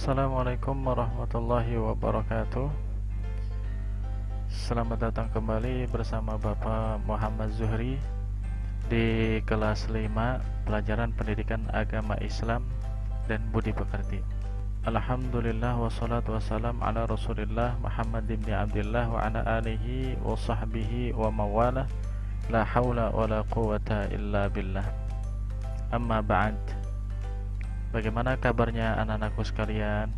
Assalamualaikum warahmatullahi wabarakatuh. Selamat datang kembali bersama Bapak Muhammad Zuhri di kelas 5 pelajaran pendidikan agama Islam dan budi pekerti. Alhamdulillah wassalatu wassalam ala Rasulillah Muhammad ibn Abdullah wa ala alihi wa sahbihi wa mawalah. La hawla wa la quwata illa billah. Amma ba'd. Bagaimana kabarnya anak-anakku sekalian?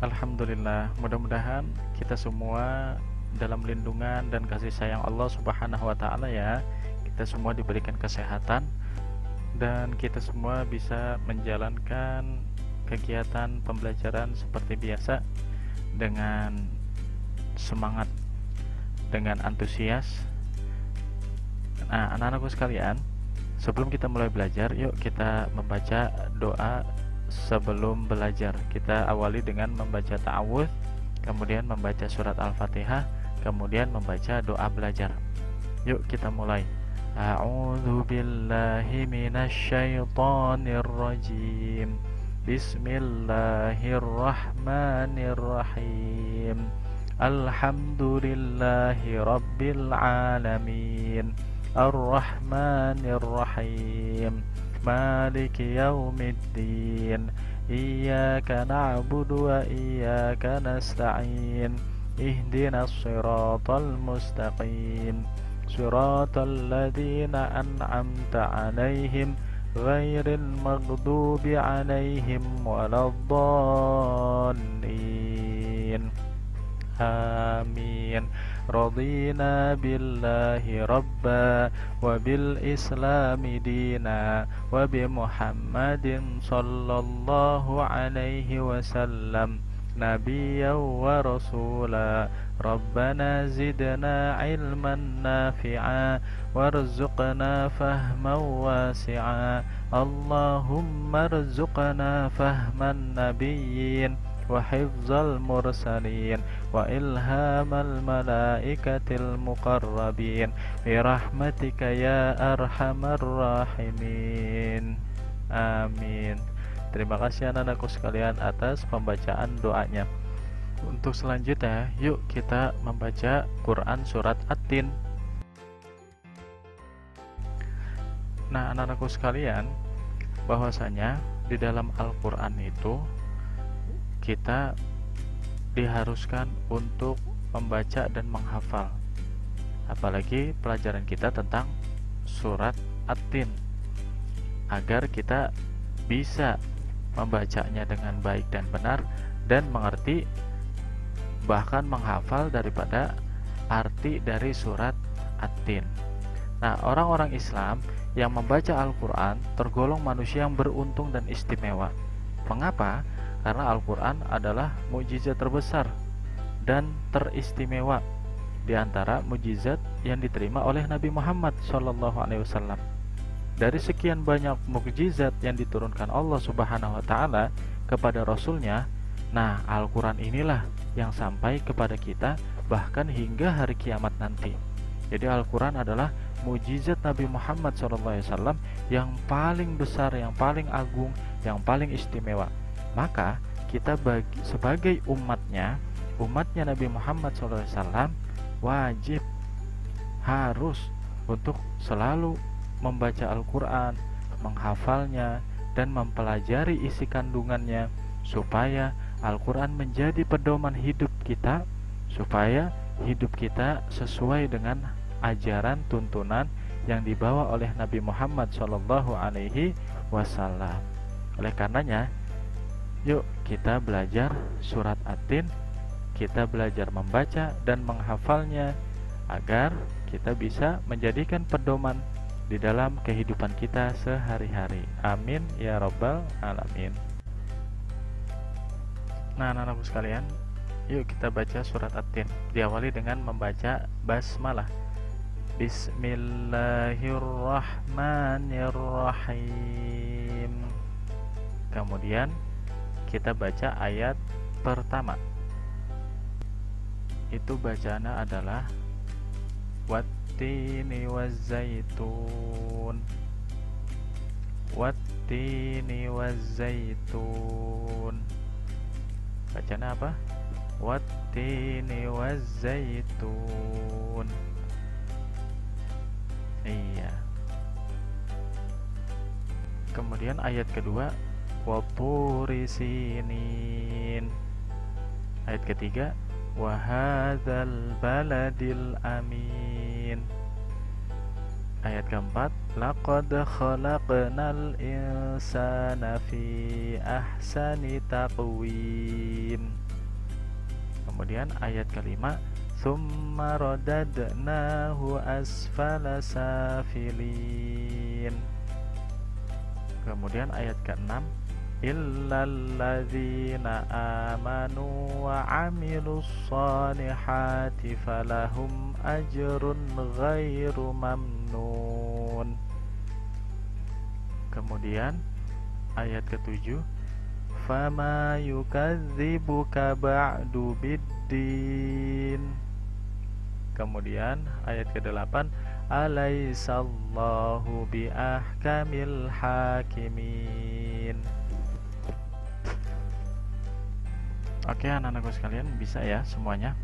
Alhamdulillah, mudah-mudahan kita semua dalam lindungan dan kasih sayang Allah Subhanahu wa taala ya. Kita semua diberikan kesehatan dan kita semua bisa menjalankan kegiatan pembelajaran seperti biasa dengan semangat, dengan antusias. Nah, anak-anakku sekalian, sebelum kita mulai belajar, yuk kita membaca doa sebelum belajar. Kita awali dengan membaca ta'awudz, kemudian membaca surat Al-Fatihah, kemudian membaca doa belajar. Yuk kita mulai. A'udzu billahi minasyaitonir rajim. Bismillahirrahmanirrahim. Alhamdulillahi rabbil alamin. Ar-Rahmanir-Rahim. Maliki yaumiddin. Iyyaka na'budu wa iyyaka nasta'in. Ihdinas siratal mustaqim. Siratal ladzina an'amta 'alaihim ghairil maghdubi 'alaihim waladdallin. Amin. Radina billahi rabba wa bil islami dina wa bi Muhammadin sallallahu alaihi wasallam nabiyyan wa rasula. Rabbana zidna ilman nafi'a warzuqna fahman wasi'a. Allahumma rzuqna fahman nabiyyin wa hifzal mursalin wa ilhamal malaikatil muqarrabin bi rahmatika ya arhamar rahimin. Amin. Terima kasih anak-anakku sekalian atas pembacaan doanya. Untuk selanjutnya, yuk kita membaca Quran surat At-Tin. Nah, anak-anakku sekalian, bahwasanya di dalam Al-Quran itu kita diharuskan untuk membaca dan menghafal, apalagi pelajaran kita tentang surat At-Tin, agar kita bisa membacanya dengan baik dan benar dan mengerti, bahkan menghafal daripada arti dari surat At-Tin. Nah, orang-orang Islam yang membaca Al-Quran tergolong manusia yang beruntung dan istimewa. Mengapa? Karena Al-Quran adalah mukjizat terbesar dan teristimewa di antara mukjizat yang diterima oleh Nabi Muhammad SAW. Dari sekian banyak mukjizat yang diturunkan Allah Subhanahu wa taala kepada Rasulnya, nah, Al-Quran inilah yang sampai kepada kita bahkan hingga hari kiamat nanti. Jadi Al-Quran adalah mukjizat Nabi Muhammad SAW yang paling besar, yang paling agung, yang paling istimewa. Maka kita sebagai umatnya Nabi Muhammad SAW wajib, harus untuk selalu membaca Al-Quran, menghafalnya, dan mempelajari isi kandungannya, supaya Al-Quran menjadi pedoman hidup kita, supaya hidup kita sesuai dengan ajaran tuntunan yang dibawa oleh Nabi Muhammad SAW. Oleh karenanya, yuk kita belajar surat At-Tin, kita belajar membaca dan menghafalnya agar kita bisa menjadikan pedoman di dalam kehidupan kita sehari-hari. Amin ya rabbal alamin. Nah, anak-anakku sekalian, yuk kita baca surat At-Tin. Diawali dengan membaca basmalah. Bismillahirrahmanirrahim. Kemudian kita baca ayat pertama. Itu bacaannya adalah wattini wazzaitun. Wattini wazzaitun. Bacanya apa? Wattini wazzaitun. Iya. Kemudian ayat kedua, watturi sinin. Ayat ketiga, wahadzal baladil amin. Ayat keempat, laqad khalaqnal insana fi ahsani taqwim. Kemudian ayat kelima, summa radadnahu asfala safilin. Kemudian ayat ke-6, illal ladzina amanu wa amilus solihati falahum ajrun ghairu mamnun. Kemudian ayat ke-7, fama yukadzibuka ba'du biddin. Kemudian ayat ke-8, alaisallahu biahkamil hakimin. Oke anak-anakku sekalian, bisa ya semuanya.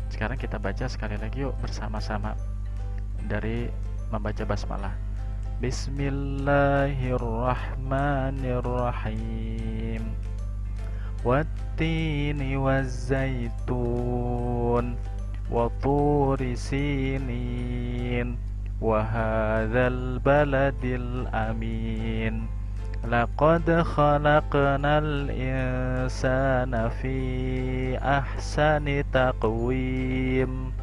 Sekarang kita baca sekali lagi yuk bersama-sama dari membaca basmalah. Bismillahirrahmanirrahim. Wattini wazzaitun wa turi sinin wa hadzal baladil amin. Laqad khalaqnal insana fi ahsani taqwim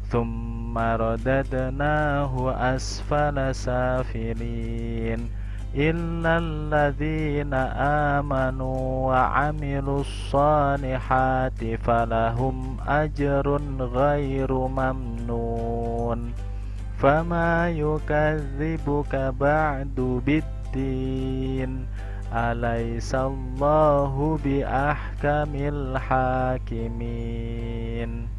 thumma radadnahu asfala safilin illal ladzina amanu wa amilus solihati falahum ajrun ghairu mamnun. Fama yukadzibuka ba'du biddin. Alaisallahu biahkamil hakimin.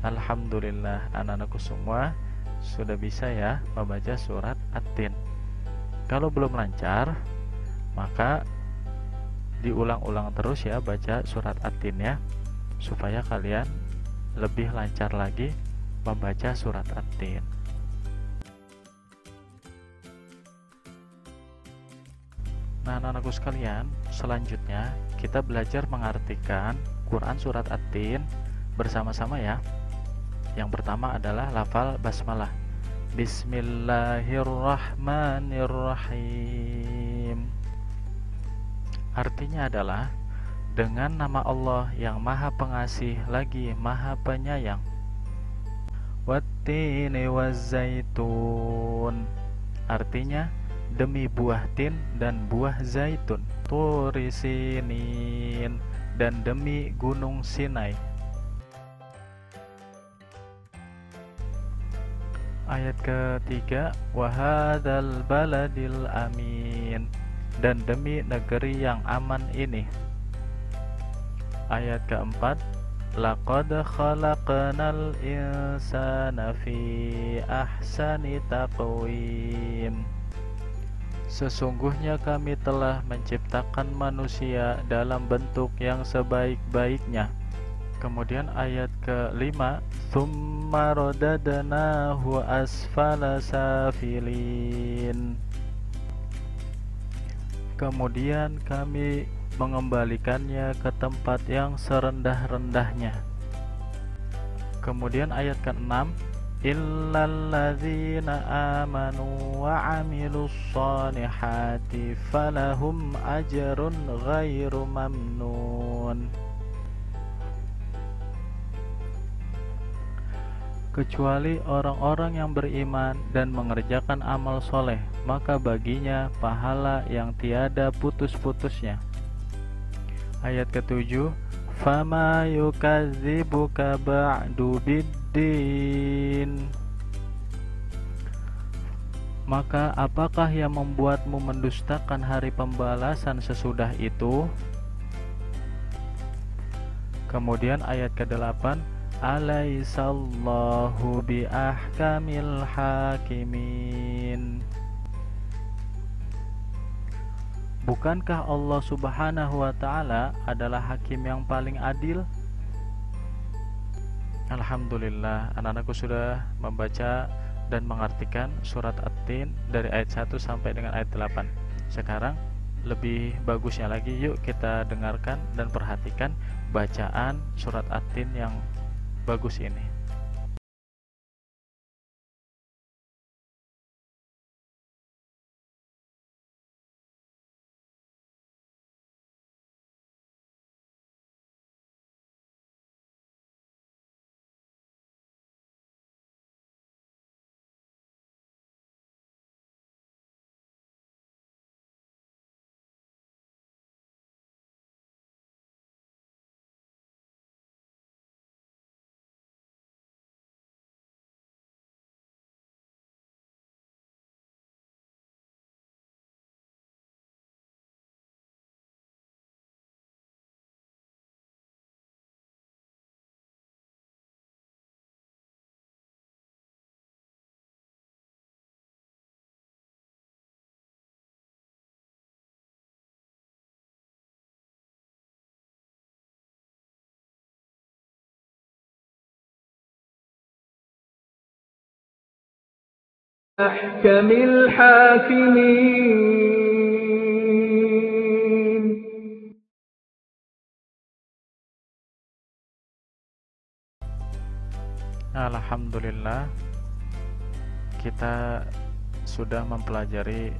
Alhamdulillah, anak-anakku semua sudah bisa ya membaca surat At-Tin. Kalau belum lancar, maka diulang-ulang terus ya baca surat At-Tin ya, supaya kalian lebih lancar lagi membaca surat At-Tin. Nah, anak-anakku sekalian, selanjutnya kita belajar mengartikan Quran surat At-Tin bersama-sama ya. Yang pertama adalah lafal basmalah. Bismillahirrahmanirrahim. Artinya adalah dengan nama Allah yang Maha Pengasih lagi Maha Penyayang. Wattini wazzaitun. Artinya demi buah tin dan buah zaitun. Turi sinin, dan demi gunung Sinai. Ayat ketiga, wahadzal baladil amin, dan demi negeri yang aman ini. Ayat keempat, laqad khalaqnal insana fi ahsani taqwim. Sesungguhnya kami telah menciptakan manusia dalam bentuk yang sebaik-baiknya. Kemudian ayat ke-5, tsumma radadnahu asfala safilin. Kemudian kami mengembalikannya ke tempat yang serendah-rendahnya. Kemudian ayat ke-6, illal ladzina amanu wa amilus solihati falahum ajrun ghairu mamnun. Kecuali orang-orang yang beriman dan mengerjakan amal soleh, maka baginya pahala yang tiada putus-putusnya. Ayat ke-7, fama yukadzibuka ba'du biddin. Maka apakah yang membuatmu mendustakan hari pembalasan sesudah itu? Kemudian ayat ke-8, alaisallahu biahkamil hakimin. Bukankah Allah Subhanahu wa Ta'ala adalah hakim yang paling adil? Alhamdulillah, anak-anakku sudah membaca dan mengartikan surat At-Tin dari ayat 1 sampai dengan ayat 8. Sekarang lebih bagusnya lagi, yuk kita dengarkan dan perhatikan bacaan surat At-Tin yang bagus ini. أحكم الحاكمين. Alhamdulillah, kita sudah mempelajari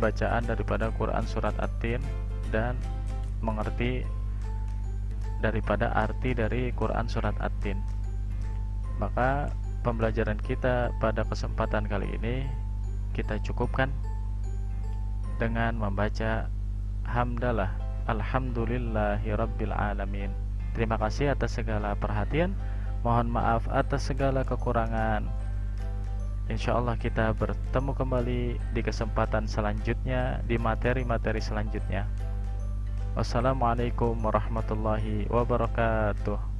bacaan daripada Quran surat At-Tin dan mengerti daripada arti dari Quran surat At-Tin. Maka pembelajaran kita pada kesempatan kali ini kita cukupkan dengan membaca hamdalah alhamdulillahirabbil alamin. Terima kasih atas segala perhatian, mohon maaf atas segala kekurangan. Insyaallah kita bertemu kembali di kesempatan selanjutnya, di materi-materi selanjutnya. Wassalamualaikum warahmatullahi wabarakatuh.